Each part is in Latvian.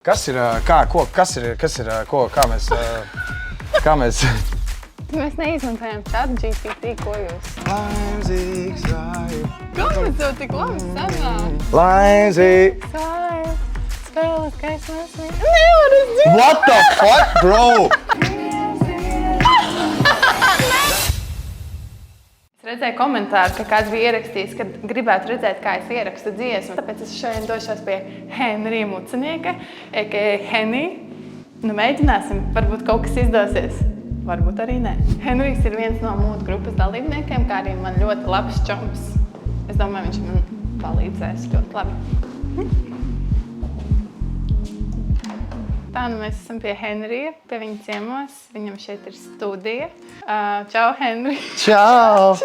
Kas ir, kā mēs... Mēs neizmantojam ChatGPT, ko jūs? Laimzīgs vibe. Kāpēc tev tik labi sanāk? Laimzīgs... Spēles gaismas viņa. Nevar es dzirdēt! What the fuck, bro? Es redzēju komentāru, ka kāds bija ierakstījis, ka gribētu redzēt, kā es ierakstu dziesmu. Tāpēc es šodien došos pie Henrija Mucinieka, a.k.a. Henny. Nu, mēģināsim, varbūt kaut kas izdosies. Varbūt arī nē. Henrijs ir viens no mūsu grupas dalībniekiem, kā arī man ļoti labs čoms. Es domāju, viņš man palīdzēs ļoti labi. Tā, nu mēs esam pie Henrija, pie viņa ciemos. Viņam šeit ir studija. Čau, Henri! Čau!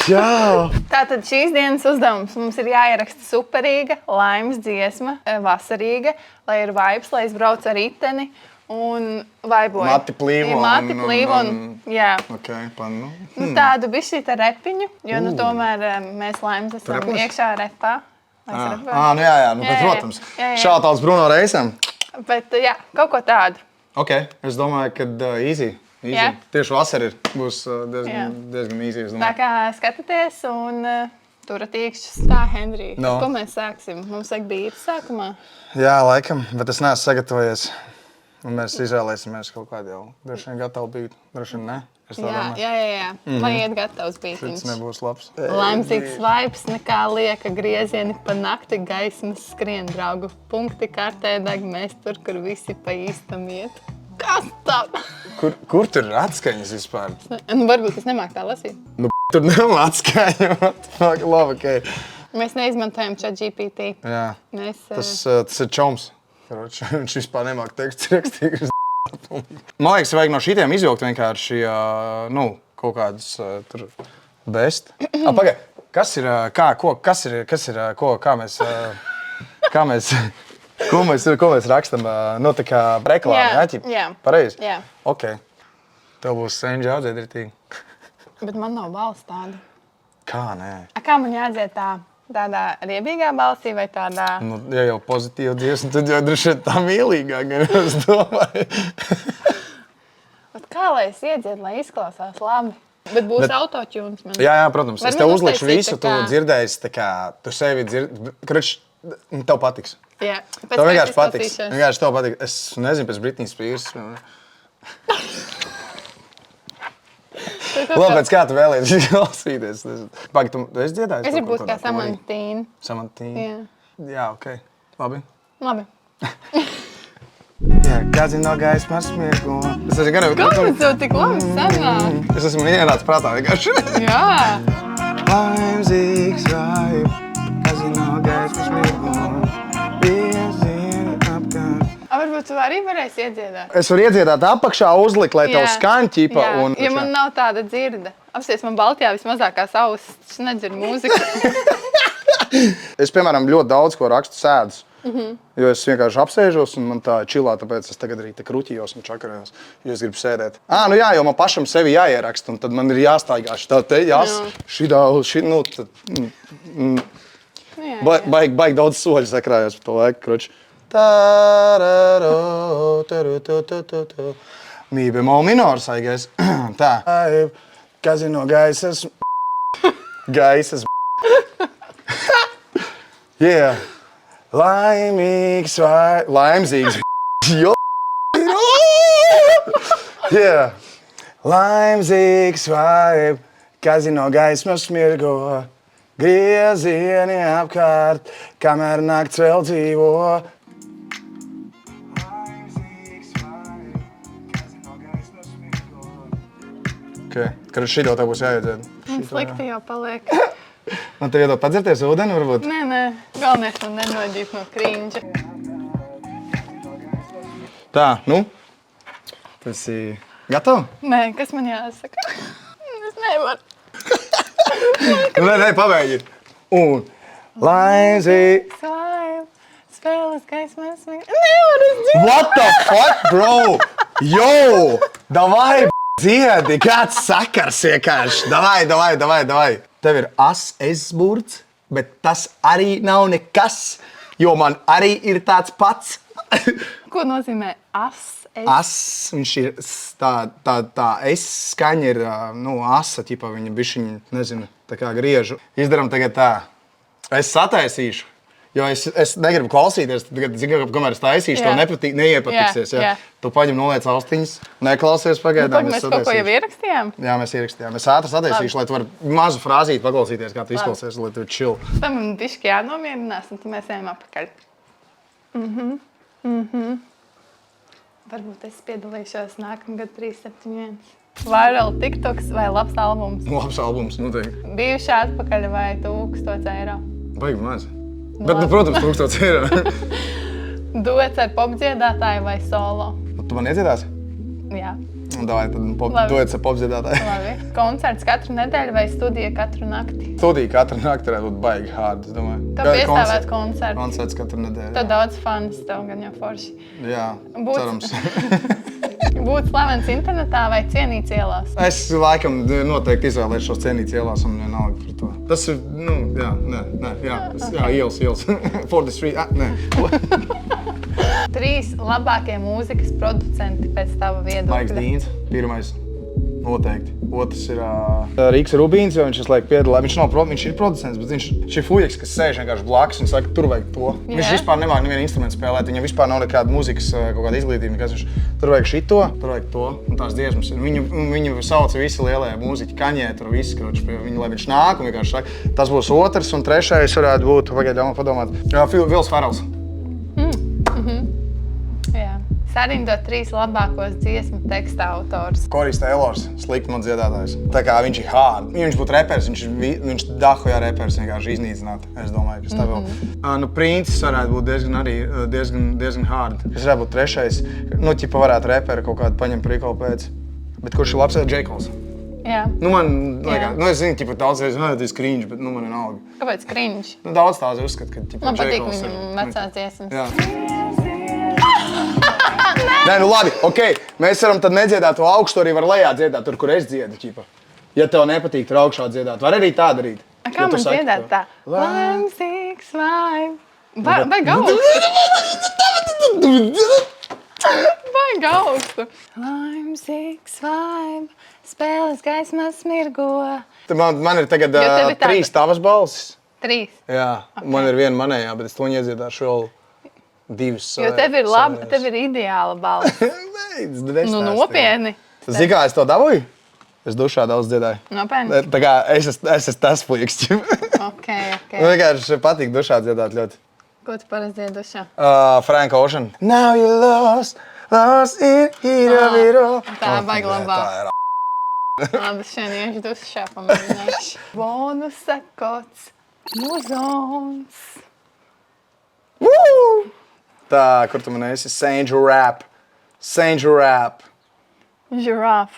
Čau! Tātad šīs dienas uzdevums mums ir jāieraksta superīga, laimes dziesma, vasarīga, lai ir vibes, lai es braucu ar riteni un vaiboju. Mati plīvo jā. Ok, nu. Nu, tādu bišķīta repiņu, jo nu tomēr mēs laimes esam Repus? Iekšā repā. Nu jā, nu, bet, protams. Jā. Šātāls Bruno Reisam. Bet jā, kaut ko tādu. Ok, es domāju, ka easy. Jā. Tieši vasara būs diezgan easy, es Tā domāju. kā skatieties un turat iekšķus. Tā, Henrij, No. ko mēs sāksim? Mums vajag bīti sākumā. Jā, laikam, bet es neesmu sagatavojies. Un mēs izvēlēsimies kaut kādu jau droši vien gatavu bītu. Droši vien ne. Es tā domāju. Jā. Lai iet gatavs bītiņš. Šis nebūs labs. Laimzīgs vibes, nekā lieka griezieni pa nakti, gaismas skrien, draugu punkti kartē deg, mēs tur, kur visi pa īstam iet. Kas tā? Kur tur ir atskaņas vispār? Nu, varbūt es nemāku tā lasīt. Nu, tur nav atskaņa. Labi, ok. Mēs neizmantojam ChatGPT. Jā, Mēs, tas ir čoms. Viņš vispār nemāk tekstu rakstīt. Man liekas, vajag no šitiem izvilkt vienkārši, kaut kādas tur best. Pagaid, ko mēs rakstam, tā kā reklāmi, jā. Pareizi? Jā. Ok. Tev būs senģi jādzied ritīgi. Bet man nav balss tāda. Kā nē? Kā man jādzied tādā riebīgā balsī vai tādā? Nu, ja jau pozitīva dziesma, tad jau droši vien tā mīlīgāk, es domāju. Bet kā lai es iedziedu, lai izklausās labi? Bet būs autotunes man. Jā, protams. Es tev uzlikšu uztaisīt visu, tā tu kā- dzirdēsi, tā kā tu sevi dzirdi. Kruč, tev patiks. Jā. Tev vienkārši patiks. Vienkārši tev patiks. Es nezinu, pēc Britney Spears. Labi, pēc kā tu vēlies klausīties? Pagaid, tu esi dziedājis? Es gribu būt kā Samantīna. Samantīna? Jā, ok. Labi. Labi. Jā, kazino gaismas smiego. Es esmu gan... Kāpēc tev tik labi sanāk? Es esmu ienācis prātā vienkārši. Jā. Laimzīgs vibe, kazino gaismas smiego. Viesini apkārt. Varbūt tu arī varēsi iedziedāt. Es varu iedziedāt apakšā, uzlikt, lai tev skaņ ķipa. Jā, ja man nav tāda dzirde. Apsies, man Baltijā vismazākās ausis, es nedzirdu mūziku. Es, piemēram, ļoti daudz ko rakstu sēdus. Jo es vienkārši apsēžos un man tā čilā, tāpēc es tagad arī te kruķījos un čakarējos, jo es gribu sēdēt. Nu jā, jo man pašam sevi jāieraksta un tad man ir jāstaigā šitā te, Baigi daudz soļu sakrājos par to laiku, kruči. Mi bemol minors, I guess. Tā. Kazino gaisas. Gaisas. Yeah. Laimīgs vai... Laimzīgs. Jo. Yeah. Laimzīgs vai... Kazino gaismas smirgo. Griezieni apkārt, kamēr nakts vēl dzīvo. Okay. Kad šito tev būs jāiedzēd. Man slikti jau paliek. Man tev iedot padzerties ūdeni, varbūt? Nē. Galvenais man nenoģīt no krīņģa. Tā, nu? Tu esi gatava? Nē, kas man jāsaka? Es nevaru. Nē, pabeigi. Un laimzīgs. Spēles gaismas smiego. Nevaru es dzirdēt. What the fuck, bro? Yo! Davai, dziedi, kāds sakars vienkārši. Davai. Tev ir S-burts, bet tas arī nav nekas, jo man arī ir tāds pats. Ko nozīmē as? As, viņš ir tā es skaņa ir, asa, ķipa, viņa bišķiņ, nezinu, tā kā griežu. Izdaram tagad tā. Es sataisīšu. Jo es negribu klausīties, kamēr es taisīšu, to neiepatiksies. Jā. Tu paņem noliec austiņas, neklausies pagaidām. Mēs kaut ko jau ierakstījām? Jā, mēs ierakstījām. Es ātri sataisīšu, lai tu vari mazu frāzīti paklausīties, kā tu izklausies, lai tu ir chill. Tam man bišķi jānomierinās, un tad mēs ejam apakaļ. Varbūt es piedalīšos nākamgad 371. Viral TikToks vai labs albums? Labs albums, noteikti. Bijuši atpakaļ vai 1000 eiro? Baigi maz. Bet, protams, 1000 eiro. Duets ar popdziedātāju vai solo? Tu man iedziedāsi? Jā. Davai, tad duets ar popdziedātāju. Labi. Koncerts katru nedēļu vai studija katru nakti? Studija katru nakti varētu būt baigi hard, es domāju. Tev piestāvēt koncertu. Koncerts katru nedēļu. Tev daudz fans, tev gan jau forši. Jā, cerams. Būt slavens internetā vai cienīts ielās? Es laikam noteikti izvēlēšos cienīts ielās un vienalga par to. Tas ir, ielas. 43, nē. 3 labākie mūzikas producenti pēc tava viedokļa. Maiks Dīns, pirmais. Noteikti. Otrs ir Rīks Rubīns, jo viņš laik piedalās. Viņš ir producents, bet viņš ir fujeks, kas sēž vienkārši blakus un saka, tur vajag to. Viņš vispār nemāk nevienu instrumentu spēlēt, viņam vispār nav nekāda mūzikas kaut kāda izglītība. Viņš tur vajag šito, tur vajag to un tās dziesmas. Viņu sauca visi lielie mūziķi, Kaņē, tur visi, viņu, lai viņš nāk un vienkārši saka. Tas būs otrs un trešais varētu būt, pagaidām padomāt, Vils Ferels. Sarindot 3 labākos dziesmu teksta autors. Korijs Teilors, slikuma dziedātājs. Tā kā viņš ir hard. Viņš būtu repers, viņš dahojā repers vienkārši iznīcināt. Es domāju, kas tā vēl. Princis varētu būt diezgan hard. Tas varētu būt trešais. Ķipa varētu reperi kaut kādu paņemt prikolu pēc. Bet kurš ir labs? J. Coles. Jā. Man liekas, es zinu, ka daudz reizes tas ir cringe, bet man vienalga. Kāpēc cringe? Daudz tās uzskata, ka man patīk viņam vecās dziesmas. Jā. Nē, labi, ok. Mēs varam tad nedziedāt to augstu, arī var lejā dziedāt, tur, kur es dziedu, ķipa. Ja tev nepatīk tur augšā dziedāt, var arī tā darīt. Kā man dziedāt tā? Lime, six, five. Vai augstu. Lime, six, five. Spēles gaismas mirgo. Man ir tagad 3 tavas balsis. 3? Jā, man ir 1 manējā, bet es to iedziedāšu vēl 2. Jo tev ir labi, tev ir ideāla balss. Nopietni. Zini, kā es to dabūju? Es dušā daudz dziedāju. Nopietni? Tā kā es esmu tas puiks. Ok. Vienkārši patīk dušā dziedāt ļoti. Ko tu parasti dziedi dušā? Frank Ocean. Now you lost in heat of it all. Tā baigi labā. Labi, šodien iešu dušā pamēģināšu. Bonusa kods. Muzons. Woo! Tā, kur tu man esi? Saint Rap. Žirāf.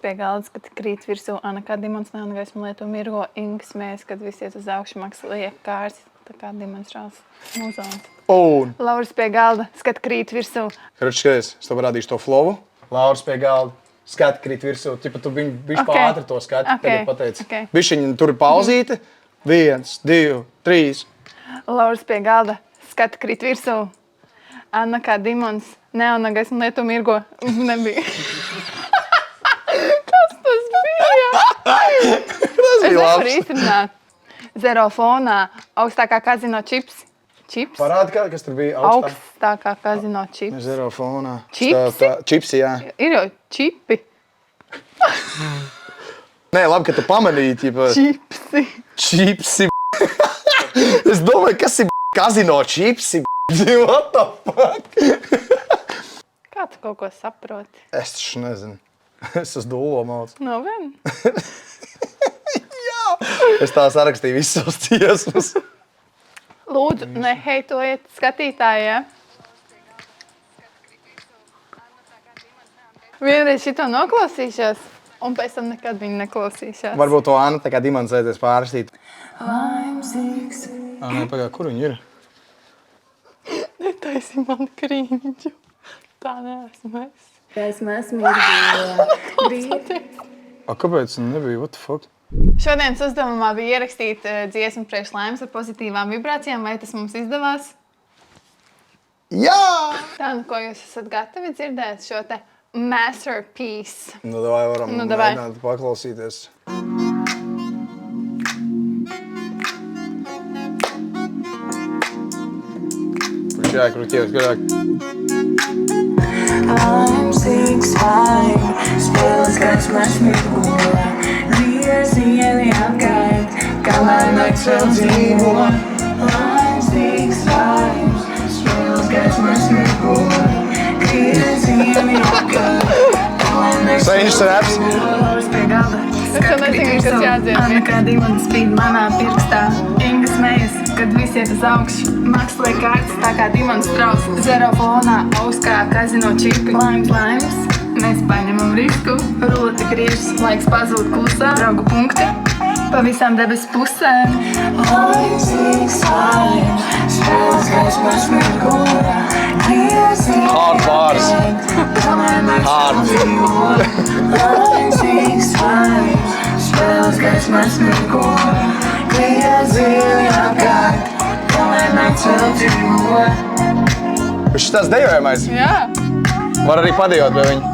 Pie galdas, kad krīt virsū Anna Dimons, Neona gaisma lieto mirgo, Inga smējas, kad visi iet uz augšu, Maks liek kārs, tā kā demonstrāls muzons. Lauris pie galda, skat krīt virsū. Karoči, skaties, es tev parādīšu to flowu. Lauris pie galda, skat krīt virsū. Tipa tu bišķi pātri to skati, tagad pateici. Bišķiņi tur ir pauzīte. 1, 2, 3. Lauris pie galda, skati krīt virsū. Anna kā Dimons, Neona gaisma lieto mirgo. Nebija. Kas tas bija? Es nevaru izrunāt. Zerofonā, augstākā kazino čips. Čips? Parādi, kas tur bija augstākā kazino čips. Zerofonā. Čipsi? Čipsi, jā. Ir jau čipi. Nē, labi, ka tu pamanīji, ķipa. Čipsi. Es domāju, kas ir kazino čipsi. What the fuck? Kā tu kaut ko saproti? Es taču nezinu. Es esmu dūlo malts. Nav vien? Jā. Es tā sarakstīju visus savus dziesmas. Lūdzu, neheitojiet skatītāji, ja? Vienreiz šito noklausīšos, un pēc tam nekad viņu neklausīšos. Varbūt to Anna tā kā Dimons aizies pārrastīt. Lime six. Nē, pagā, kur viņi ir? Netaisi man krīņģu. Tā neesmu es. Es esmu mirgīja. A, kāpēc nebija? What the fuck? Šodienas uzdevumā bija ierakstīt dziesmu priekš Laimas ar pozitīvām vibrācijām. Vai tas mums izdevās? Jā! Tā, nu ko jūs esat gatavi dzirdēt šo te masterpiece? Nu, davai varam davai. mēģināt paklausīties. Jā, krūtījos garāk. I'm 6'5", spēles kāds mēs mirgo. Dievs ieli apkārt, kamēr nakts vēl dzīvo. I'm 6'5", spēles kāds mēs mirgo. Dievs ieli apkārt, kamēr nakts vēl Sainš raps. Es jau nezinu, kas jādzied. Anna dimanta spīd manā pirkstā. Inga smejas, kad visi iet uz augšu. Maks liek kārtas tā kā dimants trauks. Zero fonā, auskā, kazino čipi. Laims, mēs paņemam risku. Rulete griežas, laiks pazūd klusā. Draugu punkti pa visām debesu pusēm. I'm 6'5", spēles gaismas mirgo. Hard bars. Hard. I'm 6'5", spēles gaismas mirgo. Zili apkārt, kamēr nakts vēl dzīvo. Šis tās dejojamais. Jā. Var arī padejot pie viņa.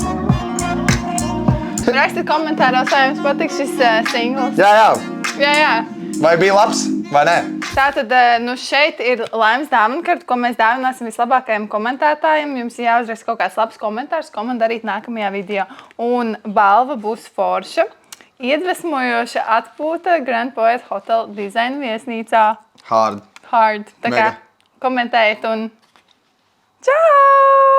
Rakstiet komentāros, vai jums patīk šis singls. Jā. Jā. Vai bija labs, vai nē? Tātad, nu šeit ir Laimas dāvana, ko mēs dāvināsim vislabākajiem komentētājiem. Jums jāuzraksta kaut kāds labs komentārs, ko man darīt nākamajā video. Un balva būs forša. Iedvesmojoša atpūta Grand Poet Hotel dizaina viesnīcā. Hard. Hard. Tā kā Mega. komentējiet un čau!